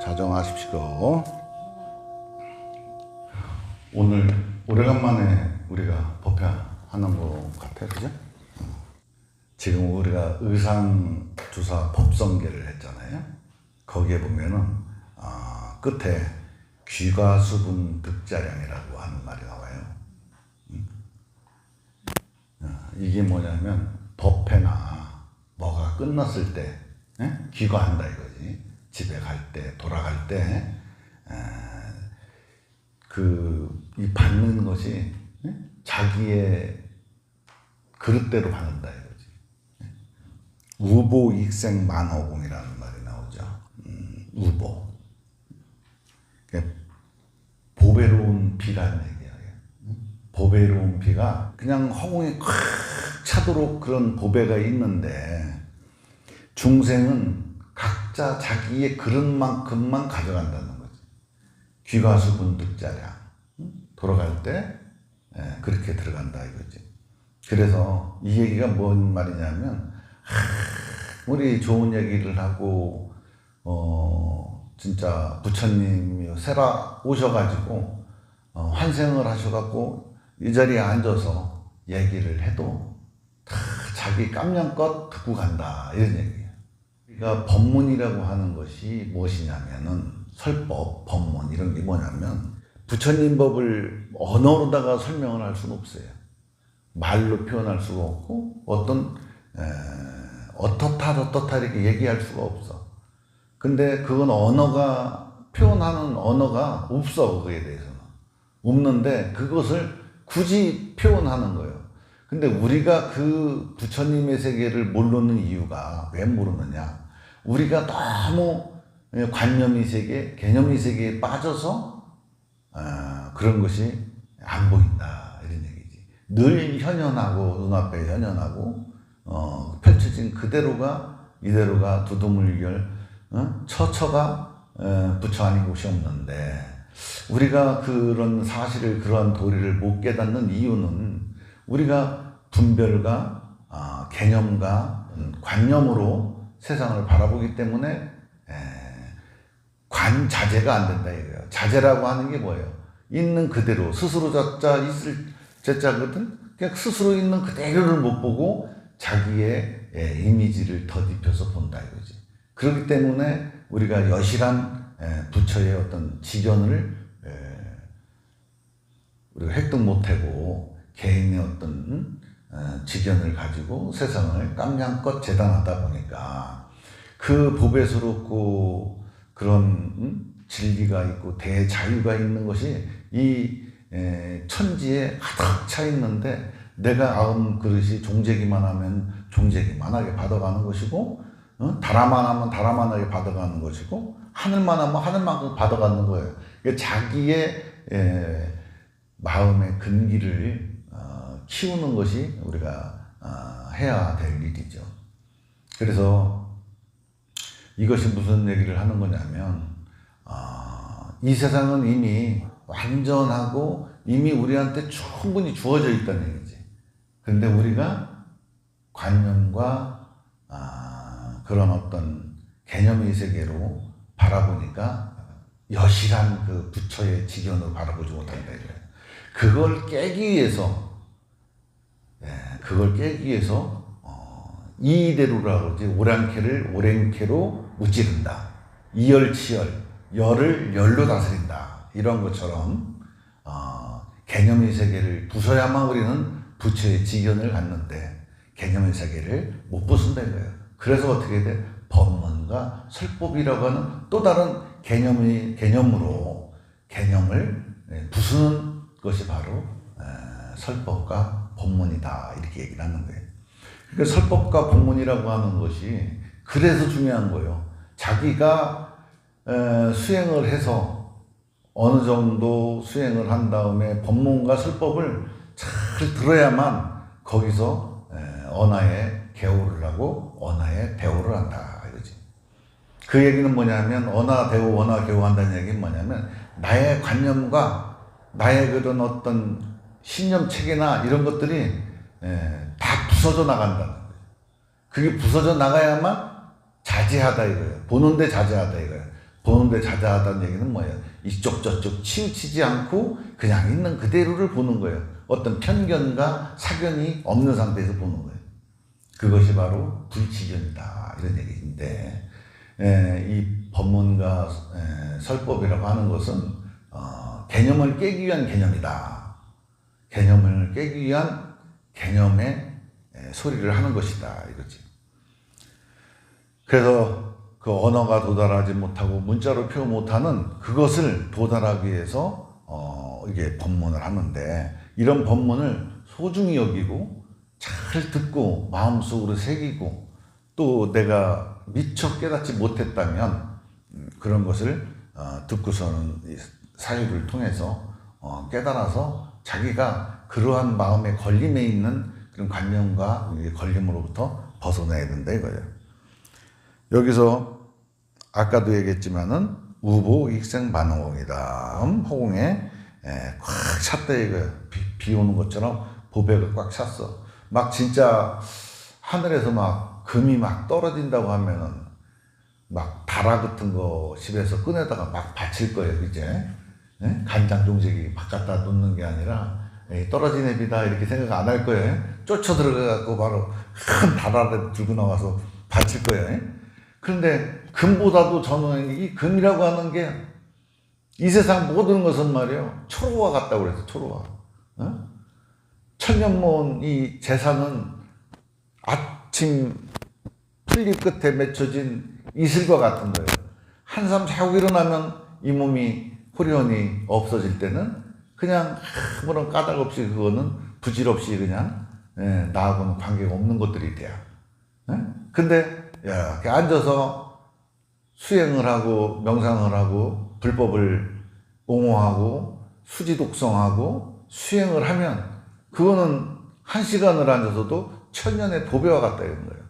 자정하십시오. 오늘 오래간만에 우리가 법회하는 것 같아요, 그죠? 지금 우리가 의상주사 법성계를 했잖아요. 거기에 보면은 끝에 귀가수분 득자량이라고 하는 말이 나와요. 이게 뭐냐면 법회나 뭐가 끝났을 때 귀가한다 이거지. 집에 갈 때, 돌아갈 때 이 받는 것이 자기의 그릇대로 받는다 이거지. 우보익생 만호공이라는 말이 나오죠. 우보. 보배로운 비라는 얘기예요. 보배로운 비가 그냥 허공에 꽉 차도록 그런 보배가 있는데 중생은 각자 자기의 그릇만큼만 가져간다는 거지. 귀가수분 득자량. 돌아갈 때 그렇게 들어간다 이거지. 그래서 이 얘기가 뭔 말이냐면 우리 좋은 얘기를 하고 진짜 부처님이 세라 오셔가지고 환생을 하셔갖고 이 자리에 앉아서 얘기를 해도 다 자기 깜냥껏 듣고 간다 이런 얘기예요. 그러니까 법문이라고 하는 것이 무엇이냐면은 설법, 법문 이런 게 뭐냐면 부처님 법을 언어로다가 설명을 할 수는 없어요. 말로 표현할 수가 없고 어떻다 이렇게 얘기할 수가 없어. 근데 그건 표현하는 언어가 없어. 그거에 대해서는 없는데 그것을 굳이 표현하는 거예요. 근데 우리가 그 부처님의 세계를 모르는 이유가 왜 모르느냐? 우리가 너무 관념의 세계, 개념의 세계에 빠져서 그런 것이 안 보인다 이런 얘기지. 늘 현현하고 눈앞에 현현하고 펼쳐진 그대로가 이대로가 두두물결 처처가 부처 아닌 곳이 없는데 우리가 그런 사실을 그러한 도리를 못 깨닫는 이유는 우리가 분별과 개념과 관념으로 세상을 바라보기 때문에 관자재가 안 된다 이거예요. 자재라고 하는 게 뭐예요? 있는 그대로 스스로 자자 있을 자자거든. 그냥 스스로 있는 그대로를 못 보고 자기의 이미지를 덧입혀서 본다 이거지. 그렇기 때문에 우리가 여실한 부처의 어떤 지견을 우리가 획득 못하고 개인의 어떤 지견을 가지고 세상을 깜냥껏 재단하다 보니까 그 보배스럽고 그런 진리가 있고 대자유가 있는 것이 이 천지에 가득 차 있는데 내가 아흔 그릇이 종재기만 하면 종재기만하게 받아가는 것이고 달아만 하면 달아만하게 받아가는 것이고 하늘만 하면 하늘만큼 받아가는 거예요. 자기의 마음의 근기를 키우는 것이 우리가 해야 될 일이죠. 그래서 이것이 무슨 얘기를 하는 거냐면 이 세상은 이미 완전하고 이미 우리한테 충분히 주어져 있다는 얘기지. 그런데 우리가 관념과 그런 어떤 개념의 세계로 바라보니까 여실한 그 부처의 지견으로 바라보지 못한다 이거예요. 그걸 깨기 위해서 이대로라고 그러지. 오랑캐를 오랭캐로 무찌른다. 이열치열, 열을 열로 다스린다. 이런 것처럼 개념의 세계를 부숴야만 우리는 부처의 지견을 갖는데 개념의 세계를 못 부순다 이거예요. 그래서 어떻게 돼? 법문과 설법이라고 하는 또 다른 개념으로 개념을 부수는 것이 바로 설법과 법문이다 이렇게 얘기를 하는 거예요. 그러니까 설법과 법문이라고 하는 것이 그래서 중요한 거예요. 자기가 수행을 해서 어느 정도 수행을 한 다음에 법문과 설법을 잘 들어야만 거기서 언하에 개호를 하고 언하에 대호를 한다 이거지. 그 얘기는 뭐냐면 언하 대호 언하 개호 한다는 얘기는 뭐냐면 나의 관념과 나의 그런 어떤 신념 체계나 이런 것들이 다 부서져 나간다는 거예요. 그게 부서져 나가야만 자제하다 이거예요. 보는데 자제하다 이거예요. 보는데 자자하다는 얘기는 뭐예요? 이쪽 저쪽 치우치지 않고 그냥 있는 그대로를 보는 거예요. 어떤 편견과 사견이 없는 상태에서 보는 거예요. 그것이 바로 불치견이다 이런 얘기인데, 이 법문과 설법이라고 하는 것은 개념을 깨기 위한 개념이다. 개념을 깨기 위한 개념의 소리를 하는 것이다 이거지. 그래서 그 언어가 도달하지 못하고 문자로 표현 못하는 그것을 도달하기 위해서 이게 법문을 하는데, 이런 법문을 소중히 여기고 잘 듣고 마음속으로 새기고 또 내가 미처 깨닫지 못했다면 그런 것을 듣고서는 사유를 통해서 깨달아서 자기가 그러한 마음의 걸림에 있는 그런 관념과 걸림으로부터 벗어나야 된다 이거예요. 여기서 아까도 얘기했지만은 우보 익생 만홍이다. 허공에 꽉 찼다 이거예요. 비 오는 것처럼 보배가 꽉 찼어. 막 진짜 하늘에서 막 금이 막 떨어진다고 하면은 막 다라 같은 거 집에서 꺼내다가 막 받칠 거예요, 이제. 간장 종지기 바깥다 놓는 게 아니라 떨어진 애비다 이렇게 생각 안 할 거예요. 쫓아 들어가갖고 바로 큰 다라를 들고 나와서 받칠 거예요. 그런데 금보다도 저는 이 금이라고 하는 게 이 세상 모든 것은 말이에요, 초로와 같다고 그래서 초로와. 천년문 이 제사는 아침 풀잎 끝에 맺혀진 이슬과 같은 거예요. 한삼 자고 일어나면 이 몸이 호련히 없어질 때는 그냥 아무런 까닭 없이 그거는 부질없이 그냥 나하고는 관계가 없는 것들이 돼요. 근데 이렇게 앉아서 수행을 하고 명상을 하고 불법을 옹호하고 수지독성하고 수행을 하면 그거는 한 시간을 앉아서도 천년의 보배와 같다 이런 거예요.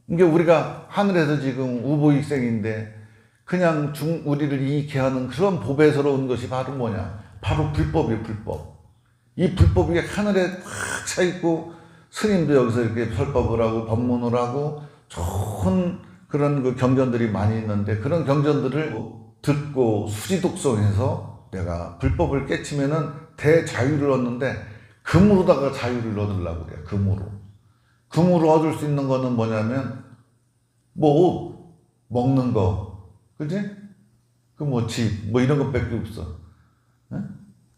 이게 우리가 하늘에서 지금 우보익생인데 그냥 우리를 이익해 하는 그런 보배스러운 것이 바로 뭐냐? 바로 불법이에요, 불법. 이 불법이 하늘에 꽉 차있고 스님도 여기서 이렇게 설법을 하고 법문을 하고 좋은 그런 그 경전들이 많이 있는데 그런 경전들을 듣고 수지독성해서 내가 불법을 깨치면은 대자유를 얻는데 금으로다가 자유를 얻으려고 그래요. 금으로 얻을 수 있는 거는 뭐냐면 뭐 옷, 먹는 거, 그지? 그 뭐 집, 뭐 이런 것밖에 없어.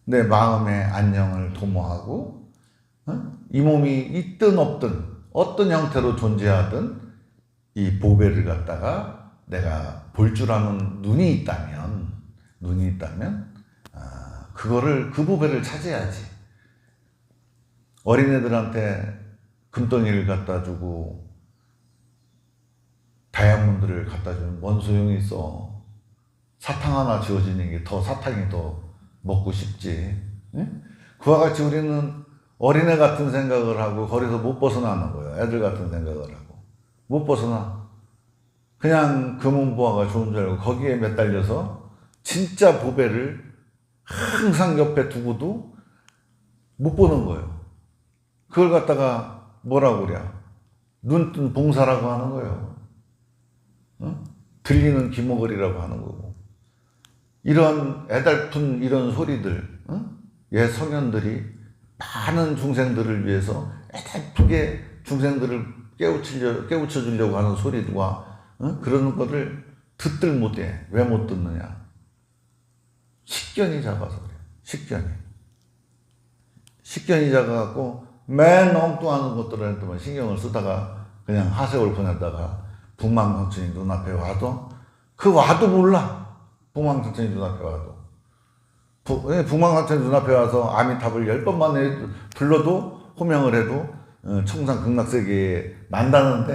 내 마음의 안녕을 도모하고 이 몸이 있든 없든 어떤 형태로 존재하든 이 보배를 갖다가 내가 볼 줄 아는 눈이 있다면 그거를 그 보배를 찾아야지. 어린애들한테 금덩이를 갖다 주고 다이아몬드를 갖다 주면 뭔 소용이 있어. 사탕 하나 지어지는 게 더 사탕이 더 먹고 싶지. 그와 같이 우리는 어린애 같은 생각을 하고 거기서 못 벗어나는 거예요. 애들 같은 생각을 하고 못 벗어나. 그냥 금은보화가 좋은 줄 알고 거기에 매달려서 진짜 보배를 항상 옆에 두고도 못 보는 거예요. 그걸 갖다가 뭐라고 그래? 눈뜬 봉사라고 하는 거예요. 들리는 귀머거리라고 하는 거고. 이런 애달픈 이런 소리들, 옛 성현들이 많은 중생들을 위해서 애달프게 중생들을 깨우쳐 주려고 하는 소리와 그런 거를 듣들 못해. 왜 못 듣느냐? 식견이 작아서 그래요. 식견이 작아갖고 맨 엉뚱한 것들한테만 신경을 쓰다가 그냥 하세월 보내다가 북망성천이 눈앞에 와도 와도 몰라. 북망성천이 눈앞에 와도. 북망성천이 눈앞에 와서 아미탑을 10번만 불러도 호명을 해도 청상 극락세계에 난다는데